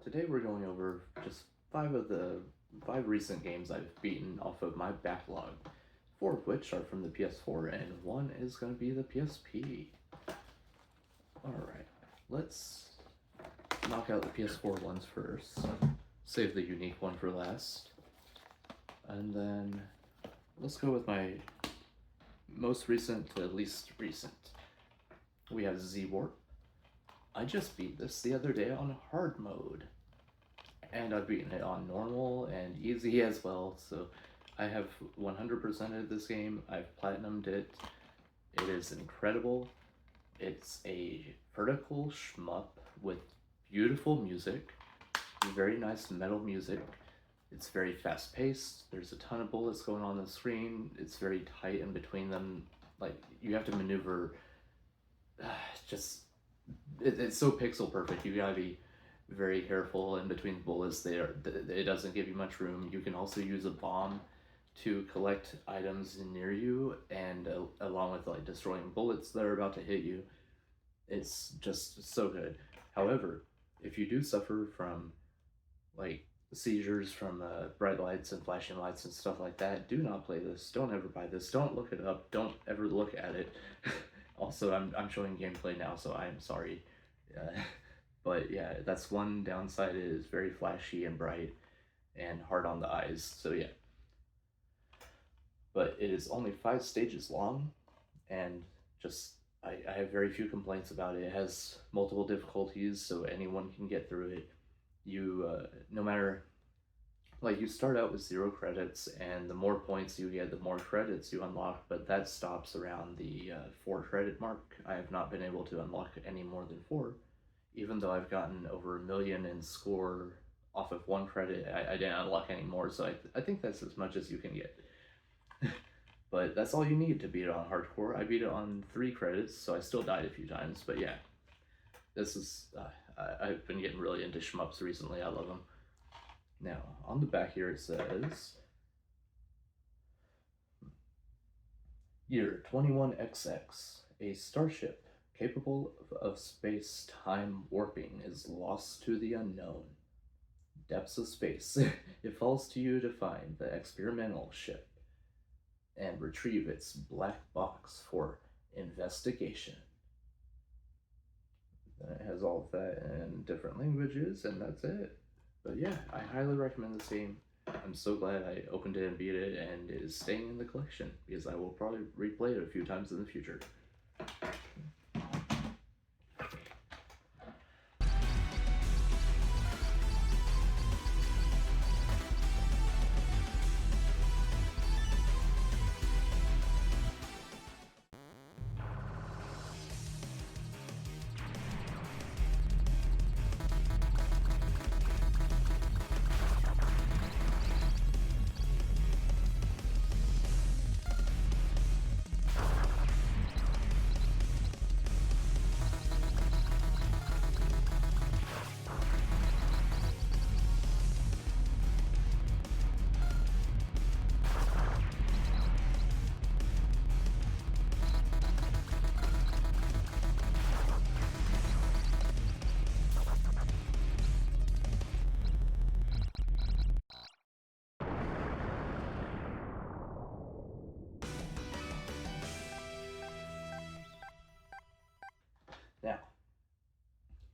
Today we're going over just five recent games I've beaten off of my backlog, four of which are from the PS4 and one is going to be the PSP. Alright, let's knock out the PS4 ones first, save the unique one for last, and then let's go with my most recent to least recent. We have Z-Warp. I just beat this the other day on hard mode. And I've beaten it on normal and easy as well, so I have 100%ed this game. I've platinumed it. It is incredible. It's a vertical shmup with beautiful music, very nice metal music. It's very fast paced. There's a ton of bullets going on the screen. It's very tight in between them. Like, you have to maneuver. It's so pixel perfect. You gotta be very careful in between bullets. It doesn't give you much room. You can also use a bomb to collect items near you, and along with like destroying bullets that are about to hit you. It's just so good. However, if you do suffer from like seizures from bright lights and flashing lights and stuff like that, do not play this. Don't ever buy this. Don't look it up. Don't ever look at it. Also, I'm showing gameplay now, so I'm sorry. But yeah, that's one downside. It is very flashy and bright and hard on the eyes, so yeah. But it is only 5 stages long, and I have very few complaints about it. It has multiple difficulties, so anyone can get through it. No matter, like, you start out with 0 credits, and the more points you get, the more credits you unlock, but that stops around the 4 credit mark. I have not been able to unlock any more than 4. Even though I've gotten over 1 million in score off of 1 credit, I didn't unlock any more, so I think that's as much as you can get. But that's all you need to beat it on hardcore. I beat it on 3 credits, so I still died a few times, but yeah. This is, I've been getting really into shmups recently. I love them. Now, on the back here it says, Year 21XX, a starship capable of space-time warping is lost to the unknown. Depths of space. It falls to you to find the experimental ship and retrieve its black box for investigation. Then it has all of that in different languages, and that's it. But yeah, I highly recommend this game. I'm so glad I opened it and beat it, and it is staying in the collection, because I will probably replay it a few times in the future. Now,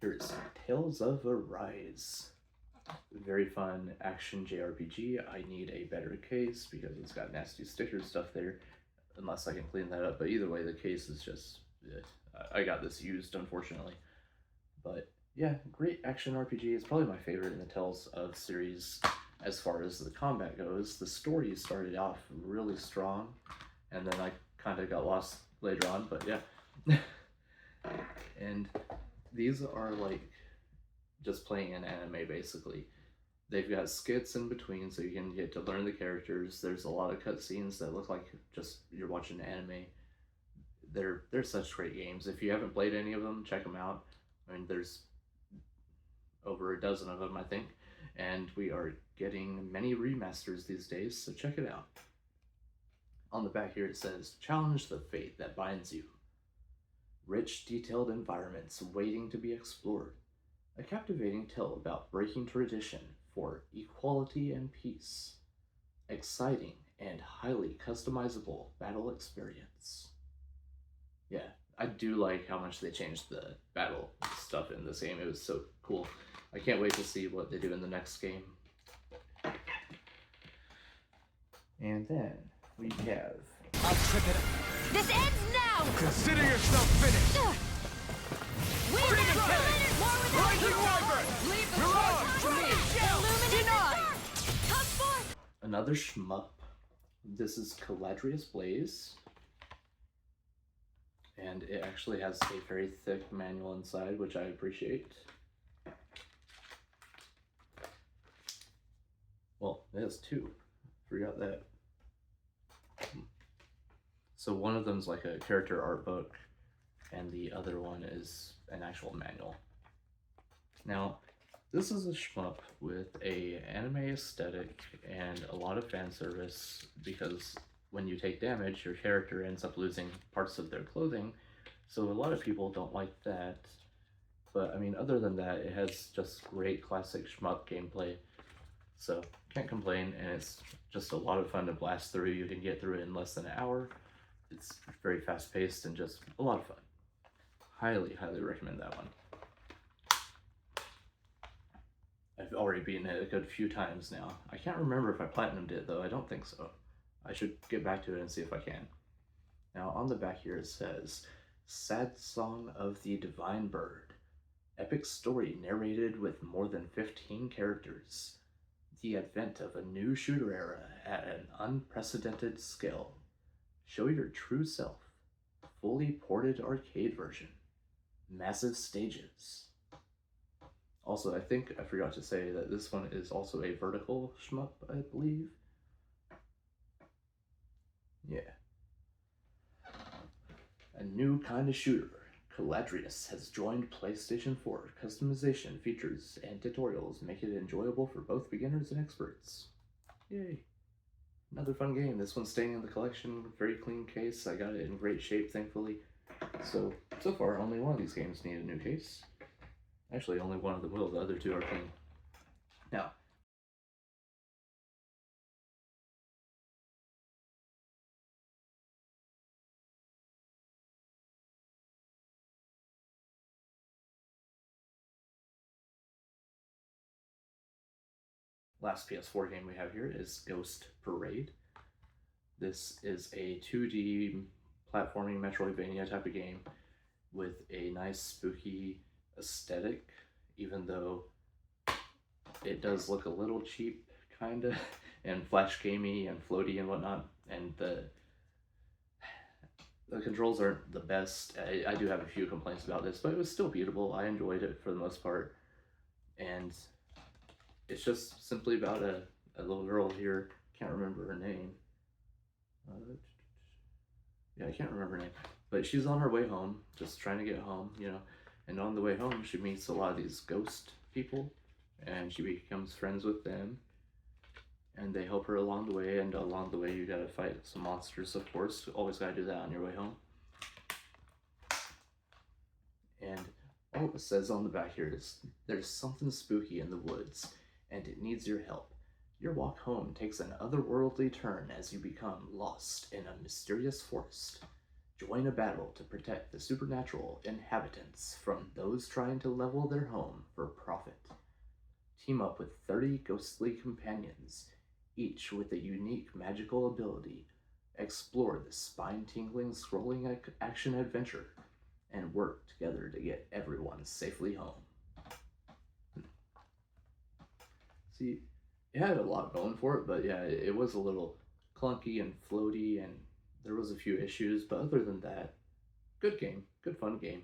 here's Tales of Arise. Very fun action JRPG. I need a better case because it's got nasty sticker stuff there, unless I can clean that up. But either way, the case is just, I got this used, unfortunately. But yeah, great action RPG. It's probably my favorite in the Tales of series as far as the combat goes. The story started off really strong, and then I kind of got lost later on, but yeah. And these are like just playing an anime, basically. They've got skits in between, so you can get to learn the characters. There's a lot of cutscenes that look like just you're watching anime. They're such great games. If you haven't played any of them, check them out. I mean, there's over a dozen of them, I think, and we are getting many remasters these days, so check it out. On the back here it says, challenge the fate that binds you. Rich, detailed environments waiting to be explored. A captivating tale about breaking tradition for equality and peace. Exciting and highly customizable battle experience. Yeah, I do like how much they changed the battle stuff in this game. It was so cool. I can't wait to see what they do in the next game. And then we have... I'll trip it up. This ends now! Consider yourself finished! We Freedom got Cannon! Rising Wyvern! Leave the Mirage! Denied! Come forth! Another shmup. This is Caladrius Blaze. And it actually has a very thick manual inside, which I appreciate. Well, it has two. Forgot that. So one of them's like a character art book, and the other one is an actual manual. Now, this is a shmup with a anime aesthetic and a lot of fan service, because when you take damage, your character ends up losing parts of their clothing, so a lot of people don't like that. But I mean, other than that, it has just great classic shmup gameplay, so can't complain, and it's just a lot of fun to blast through. You can get through it in less than an hour. It's very fast paced and just a lot of fun. Highly, highly recommend that one. I've already beaten it a good few times now. I can't remember if I platinumed it though. I don't think so. I should get back to it and see if I can. Now on the back here it says, Sad Song of the Divine Bird. Epic story narrated with more than 15 characters. The advent of a new shooter era at an unprecedented scale. Show your true self. Fully ported arcade version. Massive stages. Also, I think I forgot to say that this one is also a vertical shmup, I believe. Yeah. A new kind of shooter. Caladrius has joined PlayStation 4. Customization, features, and tutorials make it enjoyable for both beginners and experts. Yay. Another fun game. This one's staying in the collection. Very clean case. I got it in great shape, thankfully. So far, only one of these games need a new case. Actually, only one of them will. The other two are clean. Now, last PS4 game we have here is Ghost Parade. This is a 2D platforming Metroidvania type of game with a nice spooky aesthetic, even though it does look a little cheap, kinda, and flash gamey and floaty and whatnot, and the controls aren't the best. I do have a few complaints about this, but it was still beatable. I enjoyed it for the most part, and it's just simply about a little girl here. Can't remember her name. Yeah, I can't remember her name. But she's on her way home, just trying to get home, you know. And on the way home, she meets a lot of these ghost people, and she becomes friends with them. And they help her along the way, and along the way you gotta fight some monsters, of course. Always gotta do that on your way home. And all it says on the back here is, there's something spooky in the woods, and it needs your help. Your walk home takes an otherworldly turn as you become lost in a mysterious forest. Join a battle to protect the supernatural inhabitants from those trying to level their home for profit. Team up with 30 ghostly companions, each with a unique magical ability. Explore this spine-tingling, scrolling action adventure, and work together to get everyone safely home. See, it had a lot going for it, but yeah, it was a little clunky and floaty, and there was a few issues, but other than that, good game, good fun game.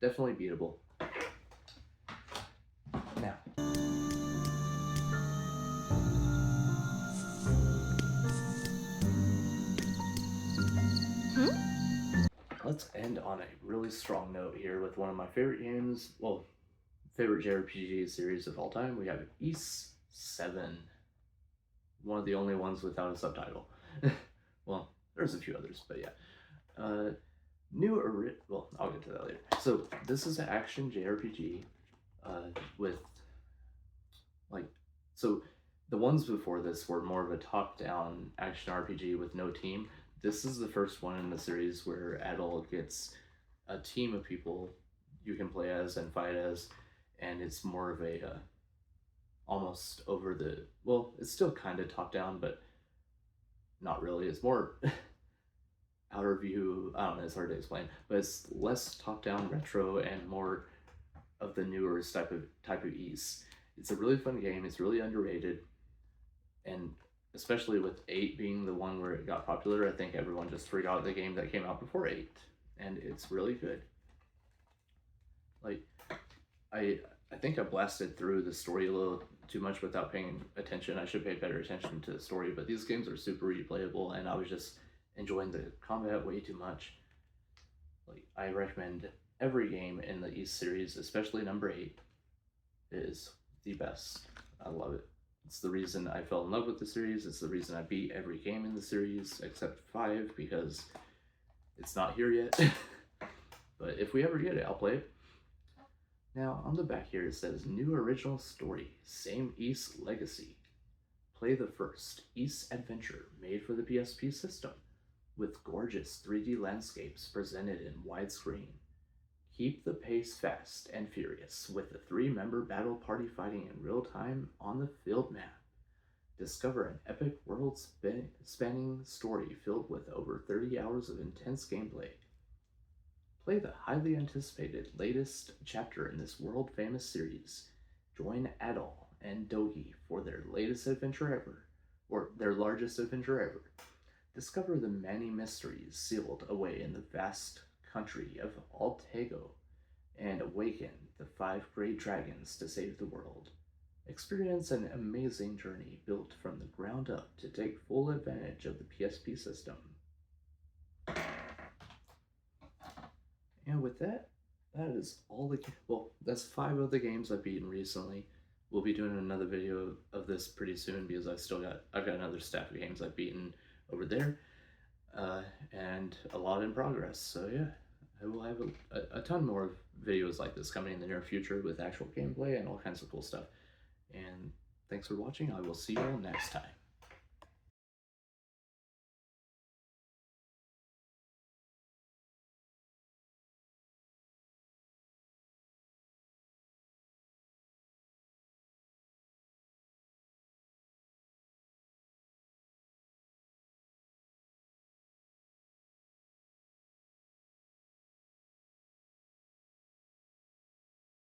Definitely beatable. Now, let's end on a really strong note here with one of my favorite games, well, favorite JRPG series of all time. We have Ys 7. One of the only ones without a subtitle. Well, there's a few others, but yeah. Well, I'll get to that later. So, this is an action JRPG with like, so the ones before this were more of a top-down action RPG with no team. This is the first one in the series where Adult gets a team of people you can play as and fight as, and it's more of a almost over the, well, it's still kind of top-down, but not really. It's more outer view. I don't know, it's hard to explain, but it's less top-down retro and more of the newer type of ease. It's a really fun game. It's really underrated, and especially with 8 being the one where it got popular, I think everyone just forgot the game that came out before 8, and it's really good. Like, I think I blasted through the story a little too much without paying attention. I should pay better attention to the story, but these games are super replayable, and I was just enjoying the combat way too much. Like, I recommend every game in the East series, especially number 8, is the best. I love it. It's the reason I fell in love with the series. It's the reason I beat every game in the series except 5, because it's not here yet. But if we ever get it, I'll play it. Now, on the back here it says, new original story, same Ys legacy. Play the first Ys adventure made for the PSP system, with gorgeous 3D landscapes presented in widescreen. Keep the pace fast and furious with the 3-member battle party fighting in real time on the field map. Discover an epic world-spanning story filled with over 30 hours of intense gameplay. Play the highly anticipated latest chapter in this world-famous series. Join Adol and Dogi for their latest adventure ever, or their largest adventure ever. Discover the many mysteries sealed away in the vast country of Altego, and awaken the 5 great dragons to save the world. Experience an amazing journey built from the ground up to take full advantage of the PSP system. And with that, that is all the, well, that's 5 of the games I've beaten recently. We'll be doing another video of this pretty soon because I've got another stack of games I've beaten over there, and a lot in progress. So yeah, I will have a ton more videos like this coming in the near future with actual gameplay and all kinds of cool stuff. And thanks for watching. I will see you all next time.